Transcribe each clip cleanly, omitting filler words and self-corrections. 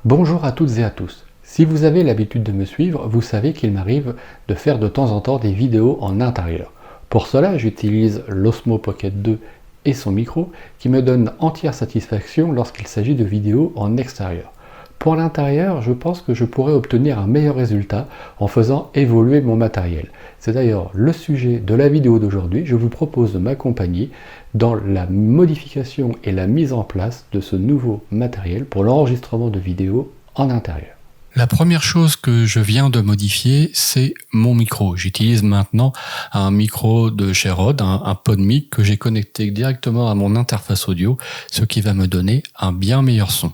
Bonjour à toutes et à tous. Si vous avez l'habitude de me suivre, vous savez qu'il m'arrive de faire de temps en temps des vidéos en intérieur. Pour cela, j'utilise l'Osmo Pocket 2 et son micro qui me donnent entière satisfaction lorsqu'il s'agit de vidéos en extérieur. Pour l'intérieur, je pense que je pourrais obtenir un meilleur résultat en faisant évoluer mon matériel. C'est d'ailleurs le sujet de la vidéo d'aujourd'hui. Je vous propose de m'accompagner dans la modification et la mise en place de ce nouveau matériel pour l'enregistrement de vidéos en intérieur. La première chose que je viens de modifier, c'est mon micro. J'utilise maintenant un micro de chez Rode, un PodMic que j'ai connecté directement à mon interface audio, ce qui va me donner un bien meilleur son.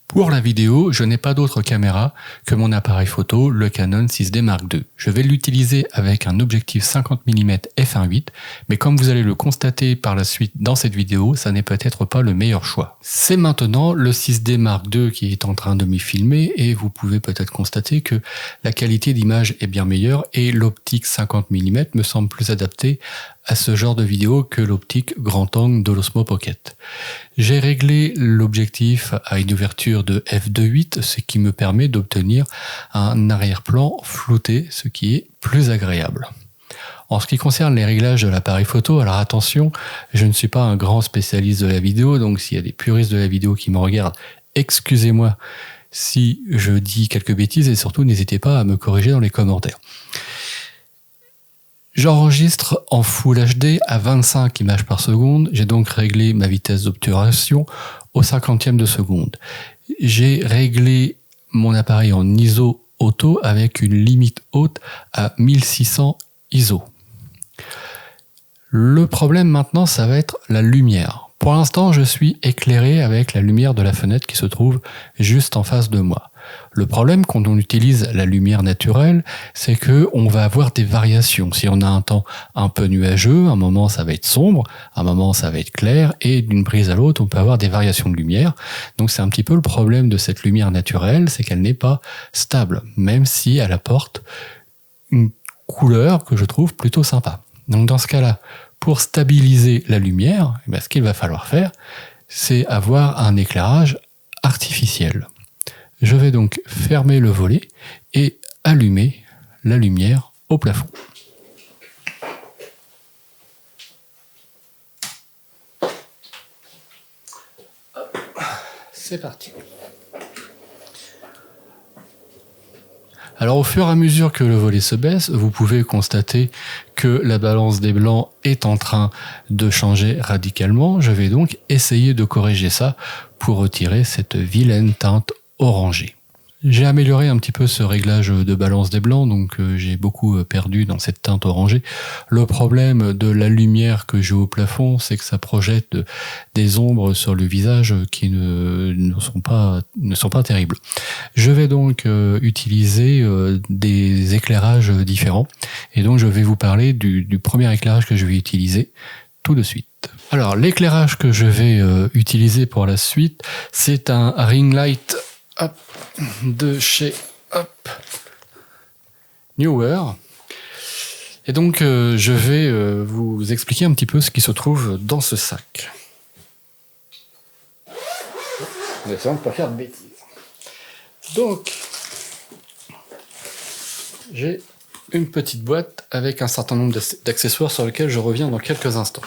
Pour la vidéo, je n'ai pas d'autre caméra que mon appareil photo, le Canon 6D Mark II. Je vais l'utiliser avec un objectif 50 mm f1.8, mais comme vous allez le constater par la suite dans cette vidéo, ça n'est peut-être pas le meilleur choix. C'est maintenant le 6D Mark II qui est en train de m'y filmer et vous pouvez peut-être constater que la qualité d'image est bien meilleure et l'optique 50 mm me semble plus adaptée à ce genre de vidéo que l'optique grand angle de l'Osmo Pocket. J'ai réglé l'objectif à une ouverture de f2.8, ce qui me permet d'obtenir un arrière-plan flouté, ce qui est plus agréable. En ce qui concerne les réglages de l'appareil photo, alors attention, je ne suis pas un grand spécialiste de la vidéo, donc s'il y a des puristes de la vidéo qui me regardent, excusez-moi si je dis quelques bêtises et surtout n'hésitez pas à me corriger dans les commentaires. J'enregistre en Full HD à 25 images par seconde. J'ai donc réglé ma vitesse d'obturation au 50e de seconde. J'ai réglé mon appareil en ISO auto avec une limite haute à 1600 ISO. Le problème maintenant, ça va être la lumière. Pour l'instant, je suis éclairé avec la lumière de la fenêtre qui se trouve juste en face de moi. Le problème quand on utilise la lumière naturelle, c'est que on va avoir des variations. Si on a un temps un peu nuageux, un moment ça va être sombre, un moment ça va être clair, et d'une prise à l'autre, on peut avoir des variations de lumière. Donc c'est un petit peu le problème de cette lumière naturelle, c'est qu'elle n'est pas stable, même si elle apporte une couleur que je trouve plutôt sympa. Donc dans ce cas-là, pour stabiliser la lumière, ce qu'il va falloir faire, c'est avoir un éclairage artificiel. Je vais donc fermer le volet et allumer la lumière au plafond. C'est parti. Alors au fur et à mesure que le volet se baisse, vous pouvez constater que la balance des blancs est en train de changer radicalement. Je vais donc essayer de corriger ça pour retirer cette vilaine teinte orangée. J'ai amélioré un petit peu ce réglage de balance des blancs, donc j'ai beaucoup perdu dans cette teinte orangée. Le problème de la lumière que j'ai au plafond, c'est que ça projette des ombres sur le visage qui ne sont pas terribles. Je vais donc utiliser des éclairages différents, et donc je vais vous parler du premier éclairage que je vais utiliser tout de suite. Alors l'éclairage que je vais utiliser pour la suite, c'est un ring light de chez Neewer. Et donc je vais vous expliquer un petit peu ce qui se trouve dans ce sac. En essayant de ne pas faire de bêtises. Donc j'ai une petite boîte avec un certain nombre d'accessoires sur lesquels je reviens dans quelques instants.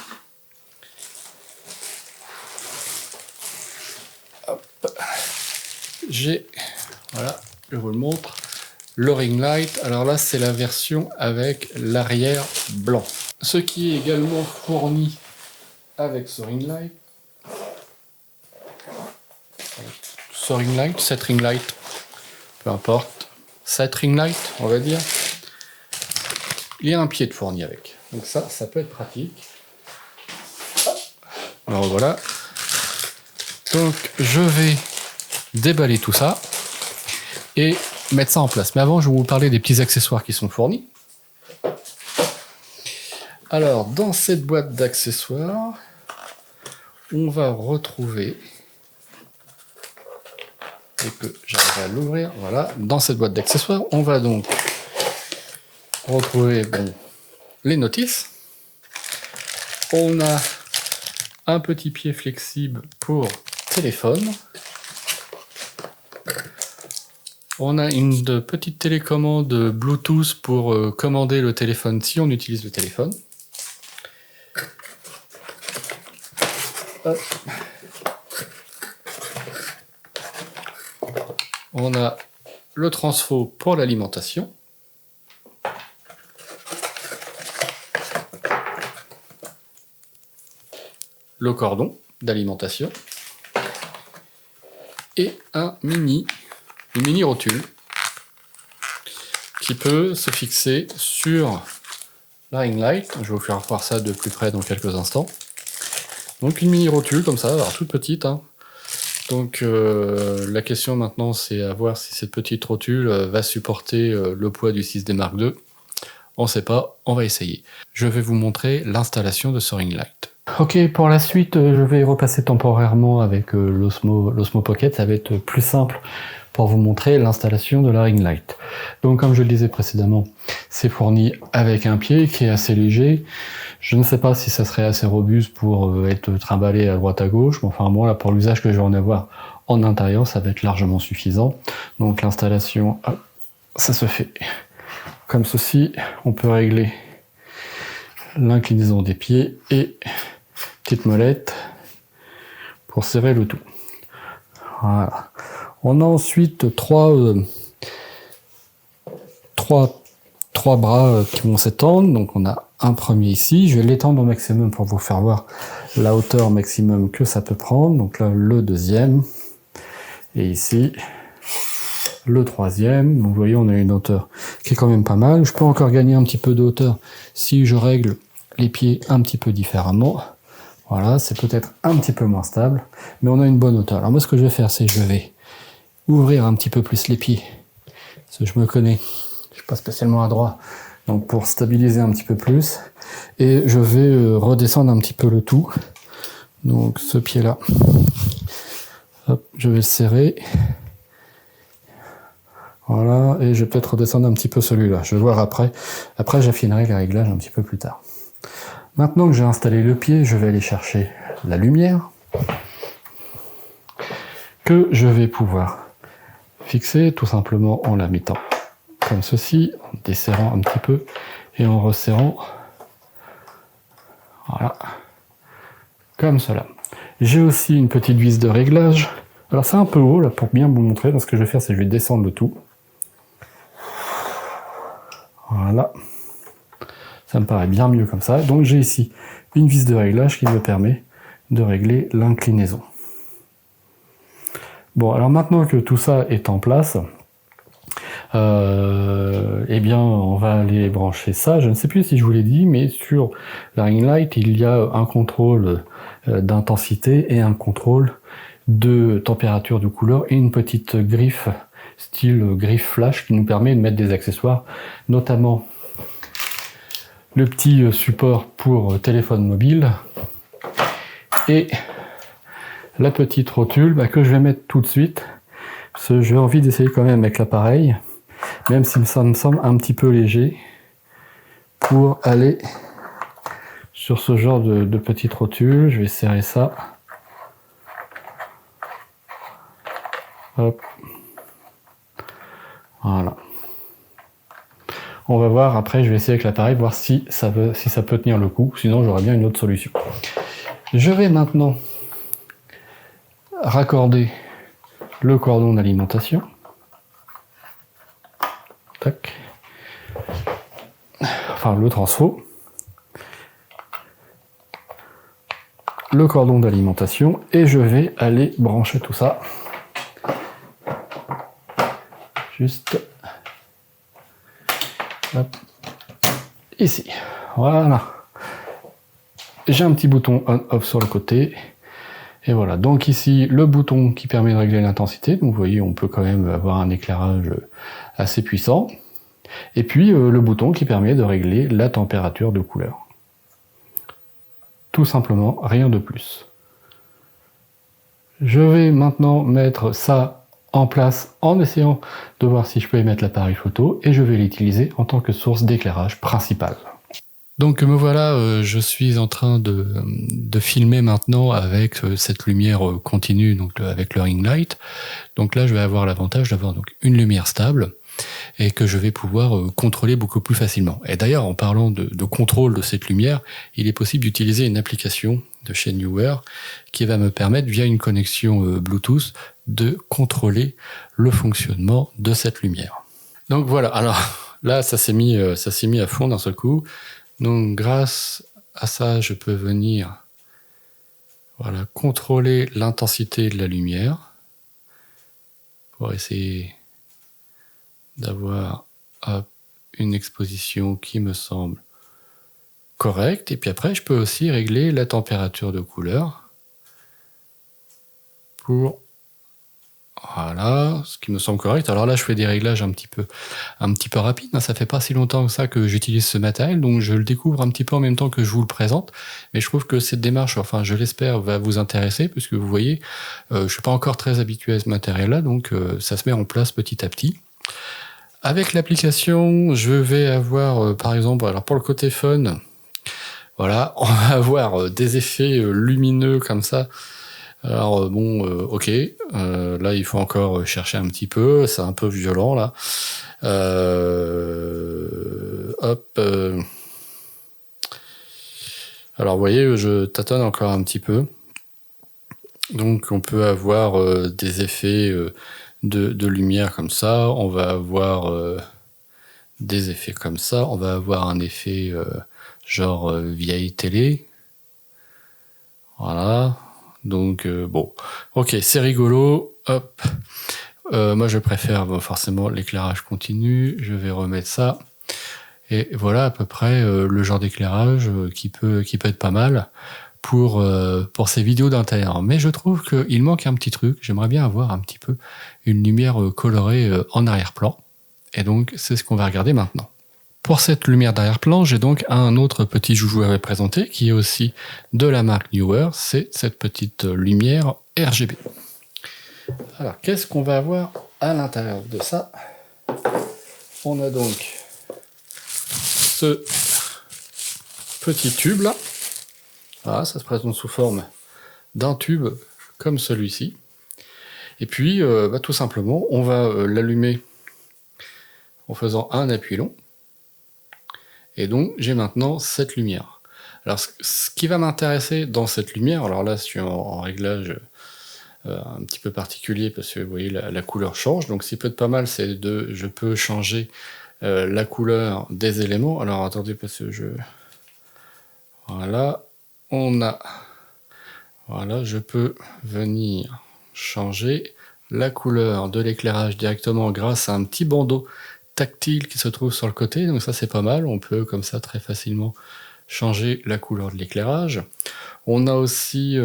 J'ai, voilà, je vous le montre, le ring light. Alors là, c'est la version avec l'arrière blanc. Ce qui est également fourni avec ce ring light, cette ring light, peu importe, cette ring light, on va dire, il y a un pied de fourni avec. Donc ça peut être pratique. Alors voilà. Donc je vais déballer tout ça et mettre ça en place. Mais avant, je vais vous parler des petits accessoires qui sont fournis. Alors, dans cette boîte d'accessoires, on va retrouver, et que j'arriverai à l'ouvrir, voilà, dans cette boîte d'accessoires, on va donc retrouver les notices. On a un petit pied flexible pour téléphone. On a une petite télécommande Bluetooth pour commander le téléphone si on utilise le téléphone. Hop. On a le transfo pour l'alimentation. Le cordon d'alimentation. Et une mini rotule qui peut se fixer sur la ring light. Je vais vous faire voir ça de plus près dans quelques instants. Donc une mini rotule comme ça, alors toute petite, hein. Donc la question maintenant c'est à voir si cette petite rotule va supporter le poids du 6D Mark II. On ne sait pas, on va essayer. Je vais vous montrer l'installation de ce ring light. Ok, pour la suite, je vais repasser temporairement avec l'Osmo Pocket. Ça va être plus simple pour vous montrer l'installation de la ring light. Donc comme je le disais précédemment, c'est fourni avec un pied qui est assez léger. Je ne sais pas si ça serait assez robuste pour être trimballé à droite à gauche, mais enfin moi là pour l'usage que je vais en avoir en intérieur, ça va être largement suffisant. Donc l'installation, ça se fait comme ceci. On peut régler l'inclinaison des pieds et petite molette pour serrer le tout. Voilà. On a ensuite trois bras qui vont s'étendre. Donc on a un premier ici. Je vais l'étendre au maximum pour vous faire voir la hauteur maximum que ça peut prendre. Donc là le deuxième. Et ici le troisième. Donc vous voyez on a une hauteur qui est quand même pas mal. Je peux encore gagner un petit peu de hauteur si je règle les pieds un petit peu différemment. Voilà, c'est peut-être un petit peu moins stable, mais on a une bonne hauteur. Alors moi ce que je vais faire, c'est que je vais ouvrir un petit peu plus les pieds, parce que je me connais, je suis pas spécialement adroit, donc pour stabiliser un petit peu plus, et je vais redescendre un petit peu le tout. Donc ce pied-là, hop, je vais le serrer. Voilà, et je vais peut-être redescendre un petit peu celui-là. Je vais voir après. Après, j'affinerai les réglages un petit peu plus tard. Maintenant que j'ai installé le pied, je vais aller chercher la lumière que je vais pouvoir fixer tout simplement en la mettant comme ceci, en desserrant un petit peu et en resserrant. Voilà, comme cela. J'ai aussi une petite vis de réglage. Alors c'est un peu haut là pour bien vous montrer. Donc ce que je vais faire, c'est que je vais descendre le tout. Voilà. Ça me paraît bien mieux comme ça. Donc j'ai ici une vis de réglage qui me permet de régler l'inclinaison. Bon, alors maintenant que tout ça est en place, eh bien on va aller brancher ça. Je ne sais plus si je vous l'ai dit, mais sur la ring light, il y a un contrôle d'intensité et un contrôle de température de couleur et une petite griffe, style griffe flash, qui nous permet de mettre des accessoires, notamment le petit support pour téléphone mobile et la petite rotule que je vais mettre tout de suite parce que j'ai envie d'essayer quand même avec l'appareil, même si ça me semble un petit peu léger pour aller sur ce genre de petite rotule. Je vais serrer ça. Hop. Voilà. On va voir après, je vais essayer avec l'appareil, voir si ça peut tenir le coup, sinon j'aurai bien une autre solution. Je vais maintenant raccorder le cordon d'alimentation. Tac. Enfin, le transfo. Le cordon d'alimentation et je vais aller brancher tout ça. Juste hop, ici. Voilà. J'ai un petit bouton on-off sur le côté. Et voilà. Donc ici, le bouton qui permet de régler l'intensité. Donc vous voyez, on peut quand même avoir un éclairage assez puissant. Et puis le bouton qui permet de régler la température de couleur. Tout simplement, rien de plus. Je vais maintenant mettre ça en place en essayant de voir si je peux y mettre l'appareil photo et je vais l'utiliser en tant que source d'éclairage principale. Donc me voilà, je suis en train de filmer maintenant avec cette lumière continue, donc avec le ring light. Donc là, je vais avoir l'avantage d'avoir donc une lumière stable et que je vais pouvoir contrôler beaucoup plus facilement. Et d'ailleurs, en parlant de contrôle de cette lumière, il est possible d'utiliser une application de chez Neewer qui va me permettre, via une connexion Bluetooth, de contrôler le fonctionnement de cette lumière. Donc voilà, alors là, ça s'est mis à fond d'un seul coup. Donc grâce à ça, je peux venir contrôler l'intensité de la lumière pour essayer d'avoir une exposition qui me semble correcte. Et puis après, je peux aussi régler la température de couleur pour ce qui me semble correct. Alors là, je fais des réglages un petit peu rapides. Ça fait pas si longtemps que ça que j'utilise ce matériel, donc je le découvre un petit peu en même temps que je vous le présente. Mais je trouve que cette démarche, enfin, je l'espère, va vous intéresser, puisque vous voyez, je suis pas encore très habitué à ce matériel-là, donc ça se met en place petit à petit. Avec l'application, je vais avoir, par exemple, alors pour le côté fun, on va avoir des effets lumineux comme ça. Alors ok, là il faut encore chercher un petit peu, c'est un peu violent là. Alors vous voyez, je tâtonne encore un petit peu. Donc on peut avoir des effets de lumière comme ça, on va avoir des effets comme ça, on va avoir un effet genre vieille télé. Voilà. Donc bon, ok, c'est rigolo. Hop, moi je préfère forcément l'éclairage continu. Je vais remettre ça. Et voilà à peu près le genre d'éclairage qui peut être pas mal pour ces vidéos d'intérieur. Mais je trouve qu'il manque un petit truc. J'aimerais bien avoir un petit peu une lumière colorée en arrière-plan. Et donc c'est ce qu'on va regarder maintenant. Pour cette lumière d'arrière-plan, j'ai donc un autre petit joujou à vous présenter qui est aussi de la marque Neewer, c'est cette petite lumière RGB. Alors, qu'est-ce qu'on va avoir à l'intérieur de ça? On a donc ce petit tube là. Voilà, ça se présente sous forme d'un tube comme celui-ci. Et puis, tout simplement, on va l'allumer en faisant un appui long. Et donc, j'ai maintenant cette lumière. Alors, ce qui va m'intéresser dans cette lumière, alors là, je suis en réglage un petit peu particulier parce que vous voyez, la couleur change. Donc, ce qui peut être pas mal, c'est je peux changer la couleur des éléments. Alors, attendez, parce que voilà, voilà, je peux venir changer la couleur de l'éclairage directement grâce à un petit bandeau tactile qui se trouve sur le côté, donc ça c'est pas mal, on peut comme ça très facilement changer la couleur de l'éclairage. On a aussi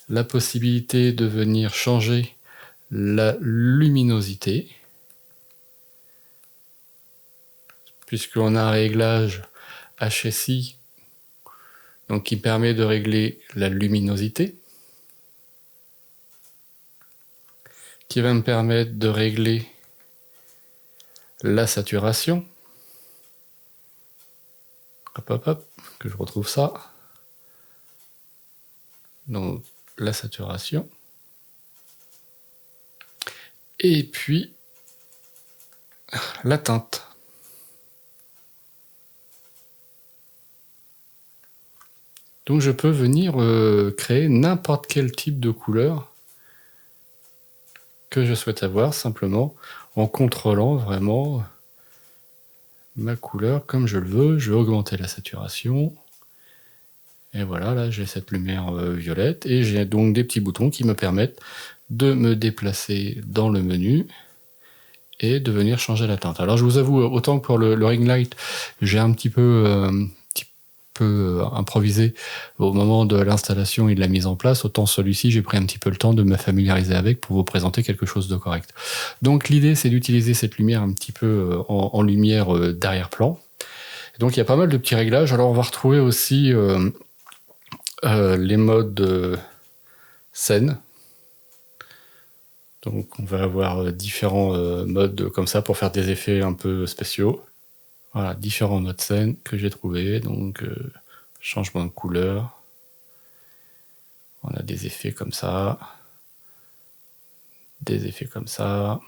la possibilité de venir changer la luminosité, puisqu'on a un réglage HSI donc qui permet de régler la luminosité, qui va me permettre de régler la saturation. Hop, que je retrouve ça. Donc, la saturation. Et puis, la teinte. Donc, je peux venir créer n'importe quel type de couleur que je souhaite avoir, simplement en contrôlant vraiment ma couleur comme je le veux. Je vais augmenter la saturation. Et voilà, là j'ai cette lumière violette. Et j'ai donc des petits boutons qui me permettent de me déplacer dans le menu et de venir changer la teinte. Alors je vous avoue, autant que pour le ring light, j'ai un petit peu improvisé au moment de l'installation et de la mise en place, autant celui-ci j'ai pris un petit peu le temps de me familiariser avec pour vous présenter quelque chose de correct. Donc l'idée c'est d'utiliser cette lumière un petit peu en lumière d'arrière-plan. Donc il y a pas mal de petits réglages. Alors on va retrouver aussi les modes scène. Donc on va avoir différents modes comme ça pour faire des effets un peu spéciaux. Voilà, différents modes scène que j'ai trouvé. Donc, changement de couleur. On a des effets comme ça. Des effets comme ça.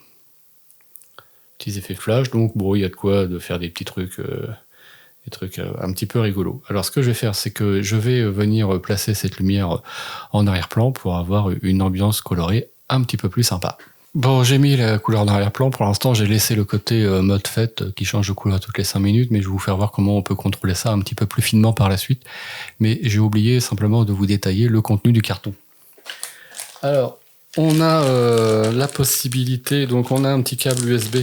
Petits effets flash. Donc, bon, il y a de quoi de faire des petits trucs... des trucs un petit peu rigolos. Alors ce que je vais faire, c'est que je vais venir placer cette lumière en arrière-plan pour avoir une ambiance colorée un petit peu plus sympa. Bon, j'ai mis la couleur en arrière-plan. Pour l'instant, j'ai laissé le côté mode fête qui change de couleur toutes les 5 minutes, mais je vais vous faire voir comment on peut contrôler ça un petit peu plus finement par la suite. Mais j'ai oublié simplement de vous détailler le contenu du carton. Alors, on a la possibilité, donc on a un petit câble USB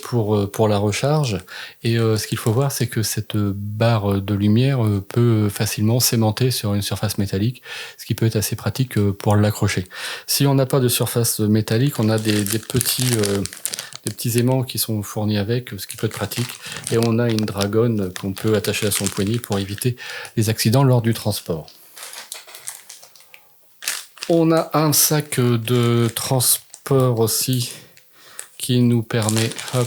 pour la recharge, et ce qu'il faut voir, c'est que cette barre de lumière peut facilement s'aimanter sur une surface métallique, ce qui peut être assez pratique pour l'accrocher. Si on n'a pas de surface métallique, on a des petits aimants qui sont fournis avec, ce qui peut être pratique, et on a une dragonne qu'on peut attacher à son poignet pour éviter les accidents lors du transport. On a un sac de transport aussi qui nous permet, hop,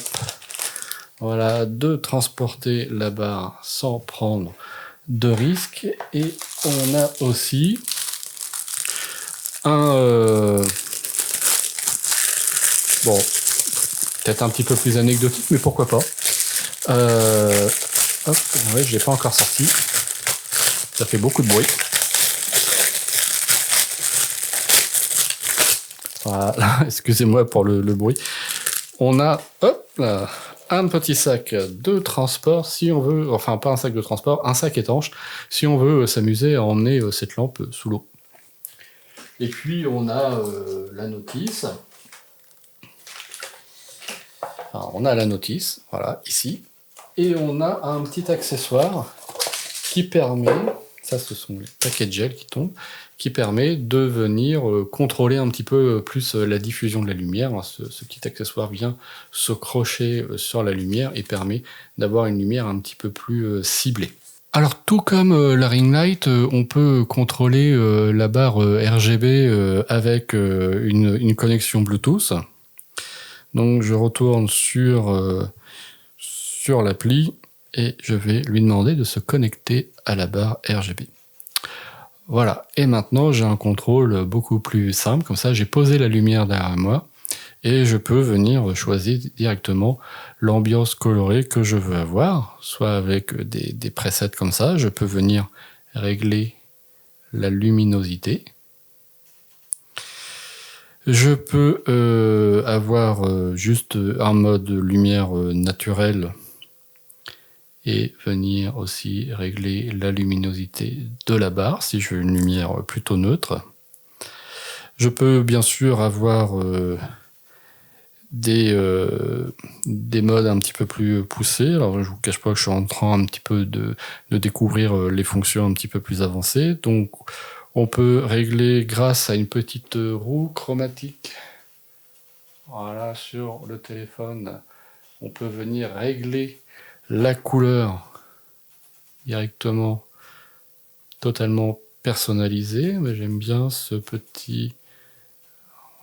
voilà, de transporter la barre sans prendre de risque. Et on a aussi un, bon, peut-être un petit peu plus anecdotique, mais pourquoi pas. Hop, ouais, je l'ai pas encore sorti. Ça fait beaucoup de bruit. Voilà, excusez-moi pour le bruit. On a, hop là, un petit sac de transport, si on veut, enfin pas un sac de transport, un sac étanche, si on veut s'amuser à emmener cette lampe sous l'eau. Et puis on a la notice. Enfin, on a la notice, voilà, ici. Et on a un petit accessoire qui permet, ça ce sont les paquets de gel qui tombent, qui permet de venir contrôler un petit peu plus la diffusion de la lumière. Ce petit accessoire vient se crocher sur la lumière et permet d'avoir une lumière un petit peu plus ciblée. Alors tout comme la ring light, on peut contrôler la barre RGB avec une connexion Bluetooth. Donc je retourne sur l'appli et je vais lui demander de se connecter à la barre RGB. Voilà, et maintenant j'ai un contrôle beaucoup plus simple, comme ça j'ai posé la lumière derrière moi et je peux venir choisir directement l'ambiance colorée que je veux avoir, soit avec des presets comme ça, je peux venir régler la luminosité. Je peux avoir juste un mode lumière naturelle et venir aussi régler la luminosité de la barre si je veux une lumière plutôt neutre. Je peux bien sûr avoir des modes un petit peu plus poussés. Alors je vous cache pas que je suis en train un petit peu de découvrir les fonctions un petit peu plus avancées. Donc on peut régler grâce à une petite roue chromatique. Voilà, sur le téléphone, on peut venir régler la couleur directement, totalement personnalisée. Mais j'aime bien ce petit,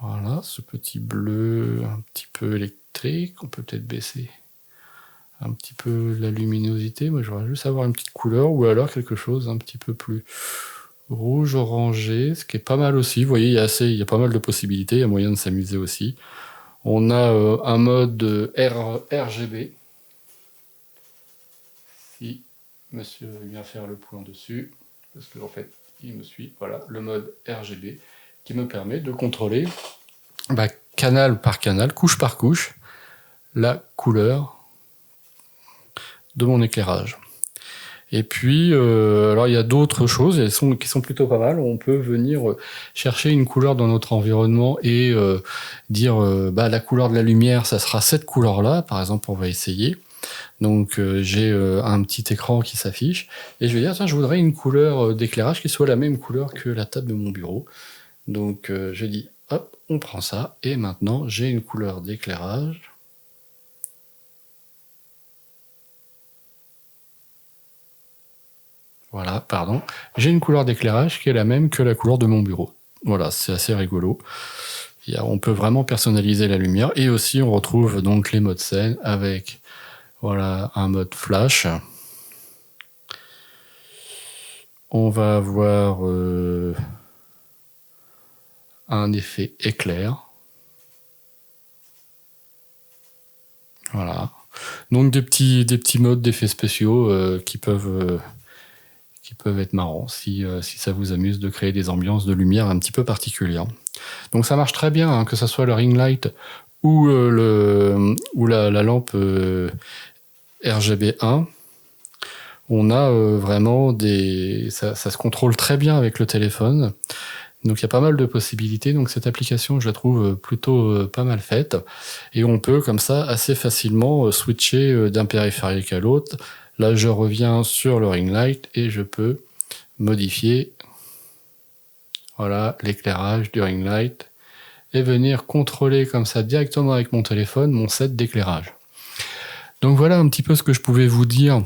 voilà, ce petit bleu un petit peu électrique. On peut peut-être baisser un petit peu la luminosité. Moi, j'aurais juste avoir une petite couleur ou alors quelque chose un petit peu plus rouge, orangé, ce qui est pas mal aussi. Vous voyez, il y a pas mal de possibilités. Il y a moyen de s'amuser aussi. On a un mode RGB. Si monsieur veut bien faire le point dessus, parce que en fait il me suit, voilà, le mode RGB qui me permet de contrôler canal par canal, couche par couche, la couleur de mon éclairage. Et puis, alors il y a d'autres choses qui sont plutôt pas mal. On peut venir chercher une couleur dans notre environnement et dire la couleur de la lumière, ça sera cette couleur-là. Par exemple, on va essayer. Donc j'ai un petit écran qui s'affiche et je vais dire tiens, je voudrais une couleur d'éclairage qui soit la même couleur que la table de mon bureau. Donc je dis hop, on prend ça et maintenant j'ai une couleur d'éclairage. Voilà, pardon. J'ai une couleur d'éclairage qui est la même que la couleur de mon bureau. Voilà, c'est assez rigolo. On peut vraiment personnaliser la lumière et aussi on retrouve donc les modes scène avec Voilà, un mode flash. On va avoir un effet éclair. Voilà. Donc des petits modes d'effets spéciaux qui peuvent être marrants si ça vous amuse de créer des ambiances de lumière un petit peu particulières. Donc ça marche très bien, hein, que ce soit le ring light ou la lampe RGB1. On a vraiment ça se contrôle très bien avec le téléphone. Donc il y a pas mal de possibilités. Donc cette application, je la trouve plutôt pas mal faite. Et on peut comme ça assez facilement switcher d'un périphérique à l'autre. Là, je reviens sur le ring light et je peux modifier l'éclairage du ring light et venir contrôler comme ça directement avec mon téléphone mon set d'éclairage. Donc voilà un petit peu ce que je pouvais vous dire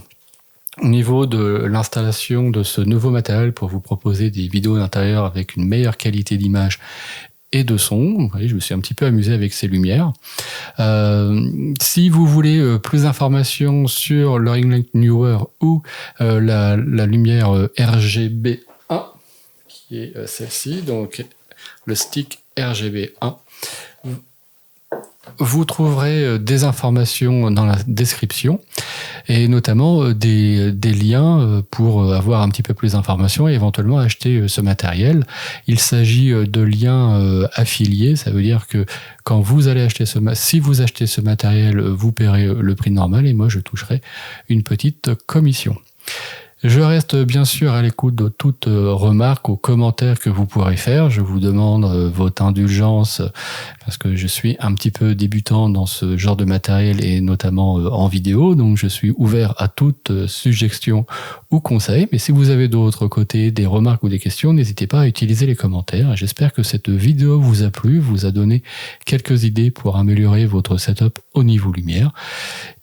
au niveau de l'installation de ce nouveau matériel pour vous proposer des vidéos d'intérieur avec une meilleure qualité d'image et de son. Vous voyez, je me suis un petit peu amusé avec ces lumières. Si vous voulez plus d'informations sur le ring light newer ou la lumière RGB1, qui est celle-ci, donc le stick RGB1, vous trouverez des informations dans la description et notamment des liens pour avoir un petit peu plus d'informations et éventuellement acheter ce matériel. Il s'agit de liens affiliés, ça veut dire que quand vous allez acheter si vous achetez ce matériel, vous paierez le prix normal et moi je toucherai une petite commission. Je reste bien sûr à l'écoute de toutes remarques ou commentaires que vous pourrez faire. Je vous demande votre indulgence parce que je suis un petit peu débutant dans ce genre de matériel et notamment en vidéo. Donc je suis ouvert à toute suggestion ou conseil. Mais si vous avez d'autres côtés des remarques ou des questions, n'hésitez pas à utiliser les commentaires. J'espère que cette vidéo vous a plu, vous a donné quelques idées pour améliorer votre setup au niveau lumière.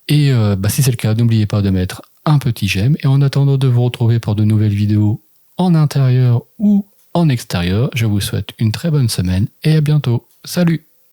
Et si c'est le cas, n'oubliez pas de mettre un petit j'aime. Et en attendant de vous retrouver pour de nouvelles vidéos en intérieur ou en extérieur, je vous souhaite une très bonne semaine et à bientôt. Salut!